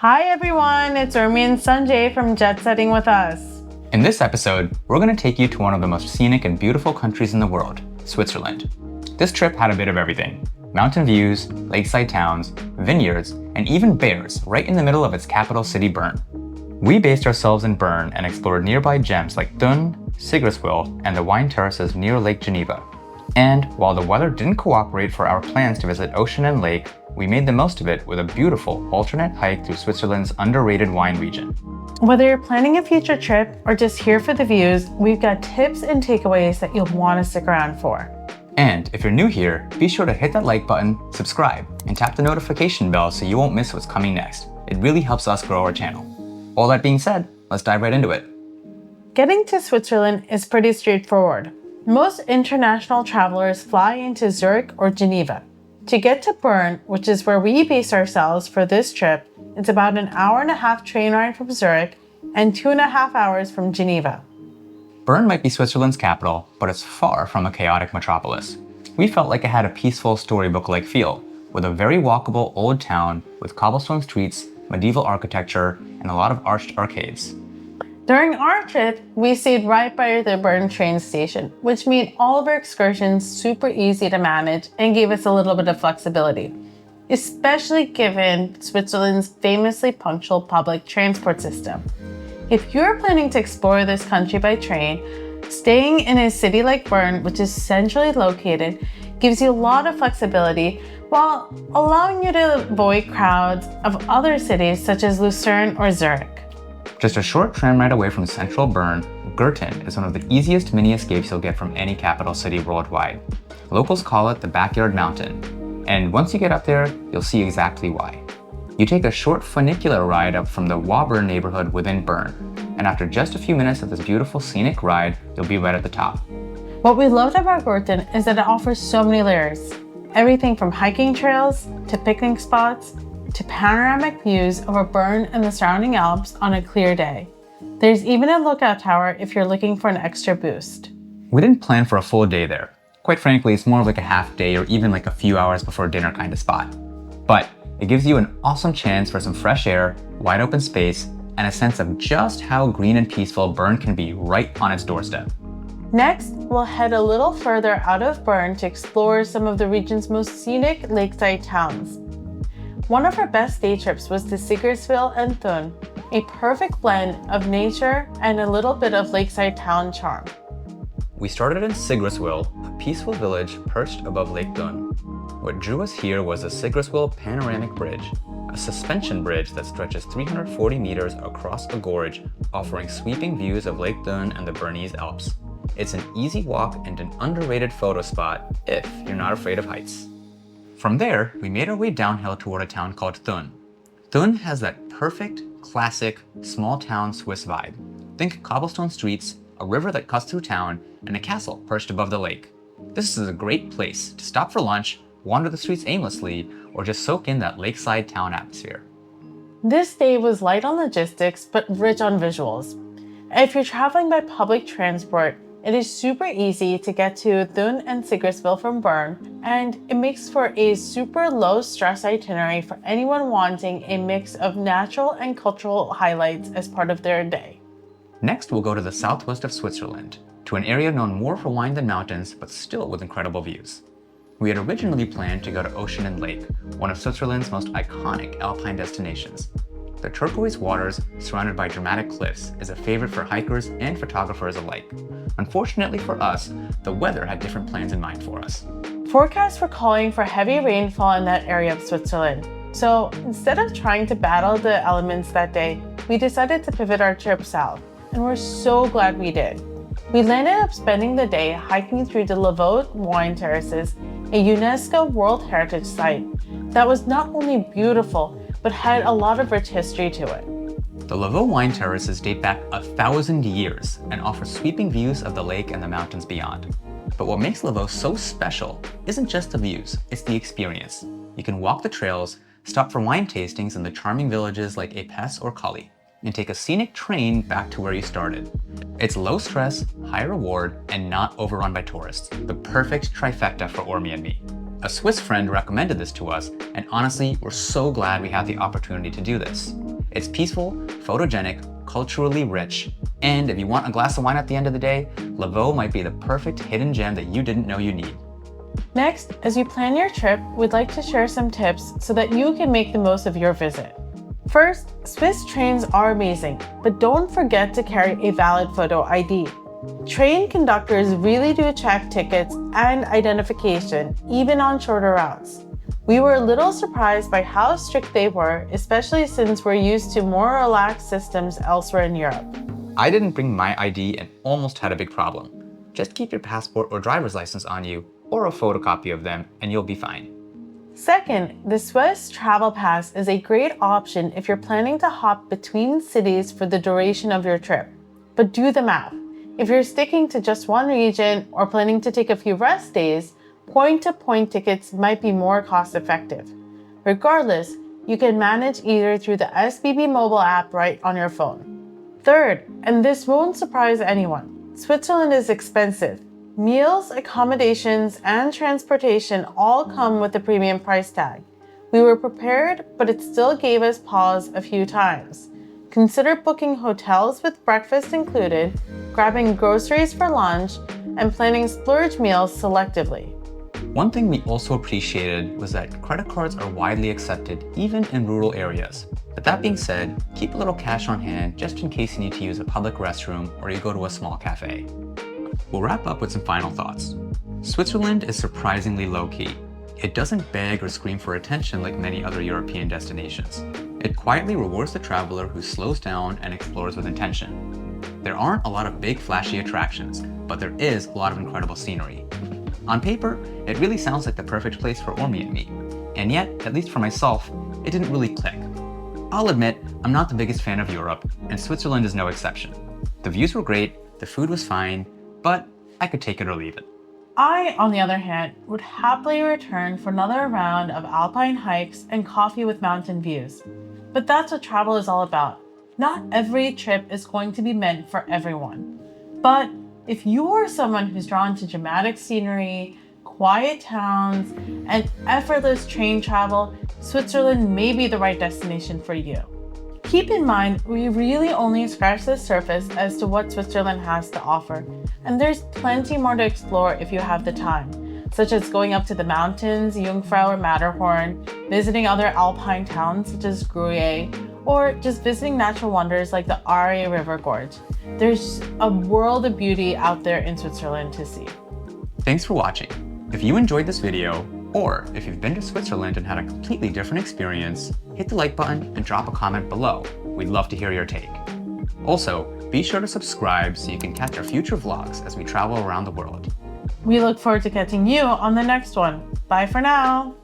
Hi everyone, it's Urmi and Sanjay from Jet Setting with Us. In this episode, we're going to take you to one of the most scenic and beautiful countries in the world, Switzerland. This trip had a bit of everything: mountain views, lakeside towns, vineyards, and even bears right in the middle of its capital city, Bern. We based ourselves in Bern and explored nearby gems like Thun, Sigriswil, and the wine terraces near Lake Geneva. And while the weather didn't cooperate for our plans to visit ocean and lake, we made the most of it with a beautiful alternate hike through Switzerland's underrated wine region. Whether you're planning a future trip or just here for the views, we've got tips and takeaways that you'll want to stick around for. And if you're new here, be sure to hit that like button, subscribe, and tap the notification bell so you won't miss what's coming next. It really helps us grow our channel. All that being said, let's dive right into it. Getting to Switzerland is pretty straightforward. Most international travelers fly into Zurich or Geneva. To get to Bern, which is where we base ourselves for this trip, it's about an hour-and-a-half train ride from Zurich and 2.5 hours from Geneva. Bern might be Switzerland's capital, but it's far from a chaotic metropolis. We felt like it had a peaceful storybook-like feel, with a very walkable old town with cobblestone streets, medieval architecture, and a lot of arched arcades. During our trip, we stayed right by the Bern train station, which made all of our excursions super easy to manage and gave us a little bit of flexibility, especially given Switzerland's famously punctual public transport system. If you're planning to explore this country by train, staying in a city like Bern, which is centrally located, gives you a lot of flexibility while allowing you to avoid crowds of other cities such as Lucerne or Zurich. Just a short tram ride away from central Bern, Gurten is one of the easiest mini escapes you'll get from any capital city worldwide. Locals call it the Backyard Mountain, and once you get up there, you'll see exactly why. You take a short funicular ride up from the Waubern neighborhood within Bern, and after just a few minutes of this beautiful scenic ride, you'll be right at the top. What we loved about Gurten is that it offers so many layers. Everything from hiking trails to picnic spots to panoramic views over Bern and the surrounding Alps on a clear day. There's even a lookout tower if you're looking for an extra boost. We didn't plan for a full day there. Quite frankly, it's more of like a half day or even like a few hours before dinner kind of spot. But it gives you an awesome chance for some fresh air, wide open space, and a sense of just how green and peaceful Bern can be right on its doorstep. Next, we'll head a little further out of Bern to explore some of the region's most scenic lakeside towns. One of our best day trips was to Sigriswil and Thun, a perfect blend of nature and a little bit of lakeside town charm. We started in Sigriswil, a peaceful village perched above Lake Thun. What drew us here was the Sigriswil Panoramic Bridge, a suspension bridge that stretches 340 meters across a gorge, offering sweeping views of Lake Thun and the Bernese Alps. It's an easy walk and an underrated photo spot if you're not afraid of heights. From there, we made our way downhill toward a town called Thun. Thun has that perfect, classic, small-town Swiss vibe. Think cobblestone streets, a river that cuts through town, and a castle perched above the lake. This is a great place to stop for lunch, wander the streets aimlessly, or just soak in that lakeside town atmosphere. This day was light on logistics, but rich on visuals. If you're traveling by public transport, it is super easy to get to Thun and Sigriswil from Bern, and it makes for a super low-stress itinerary for anyone wanting a mix of natural and cultural highlights as part of their day. Next, we'll go to the southwest of Switzerland, to an area known more for wine than mountains, but still with incredible views. We had originally planned to go to Ocean and Lake, one of Switzerland's most iconic alpine destinations. The turquoise waters, surrounded by dramatic cliffs, is a favorite for hikers and photographers alike. Unfortunately for us, the weather had different plans in mind for us. Forecasts were calling for heavy rainfall in that area of Switzerland. So instead of trying to battle the elements that day, we decided to pivot our trip south, and we're so glad we did. We landed up spending the day hiking through the Lavaux wine terraces, a UNESCO World Heritage Site that was not only beautiful, but had a lot of rich history to it. The Lavaux wine terraces date back 1,000 years and offer sweeping views of the lake and the mountains beyond. But what makes Lavaux so special isn't just the views, it's the experience. You can walk the trails, stop for wine tastings in the charming villages like Épaisse or Colly, and take a scenic train back to where you started. It's low stress, high reward, and not overrun by tourists. The perfect trifecta for Urmi and me. A Swiss friend recommended this to us, and honestly, we're so glad we had the opportunity to do this. It's peaceful, photogenic, culturally rich, and if you want a glass of wine at the end of the day, Lavaux might be the perfect hidden gem that you didn't know you need. Next, as you plan your trip, we'd like to share some tips so that you can make the most of your visit. First, Swiss trains are amazing, but don't forget to carry a valid photo ID. Train conductors really do check tickets and identification, even on shorter routes. We were a little surprised by how strict they were, especially since we're used to more relaxed systems elsewhere in Europe. I didn't bring my ID and almost had a big problem. Just keep your passport or driver's license on you, or a photocopy of them, and you'll be fine. Second, the Swiss Travel Pass is a great option if you're planning to hop between cities for the duration of your trip. But do the math. If you're sticking to just one region or planning to take a few rest days, point-to-point tickets might be more cost-effective. Regardless, you can manage either through the SBB mobile app right on your phone. Third, and this won't surprise anyone, Switzerland is expensive. Meals, accommodations, and transportation all come with a premium price tag. We were prepared, but it still gave us pause a few times. Consider booking hotels with breakfast included, grabbing groceries for lunch, and planning splurge meals selectively. One thing we also appreciated was that credit cards are widely accepted even in rural areas. But that being said, keep a little cash on hand just in case you need to use a public restroom or you go to a small cafe. We'll wrap up with some final thoughts. Switzerland is surprisingly low-key. It doesn't beg or scream for attention like many other European destinations. It quietly rewards the traveler who slows down and explores with intention. There aren't a lot of big flashy attractions, but there is a lot of incredible scenery. On paper, it really sounds like the perfect place for Ormi and me. And yet, at least for myself, it didn't really click. I'll admit, I'm not the biggest fan of Europe, and Switzerland is no exception. The views were great, the food was fine, but I could take it or leave it. I, on the other hand, would happily return for another round of alpine hikes and coffee with mountain views. But that's what travel is all about. Not every trip is going to be meant for everyone. But if you are someone who's drawn to dramatic scenery, quiet towns, and effortless train travel, Switzerland may be the right destination for you. Keep in mind, we really only scratched the surface as to what Switzerland has to offer, and there's plenty more to explore if you have the time, such as going up to the mountains, Jungfrau or Matterhorn, visiting other alpine towns such as Gruyere, or just visiting natural wonders like the Aare River Gorge. There's a world of beauty out there in Switzerland to see. Thanks for watching. If you enjoyed this video, or if you've been to Switzerland and had a completely different experience, hit the like button and drop a comment below. We'd love to hear your take. Also, be sure to subscribe so you can catch our future vlogs as we travel around the world. We look forward to catching you on the next one. Bye for now.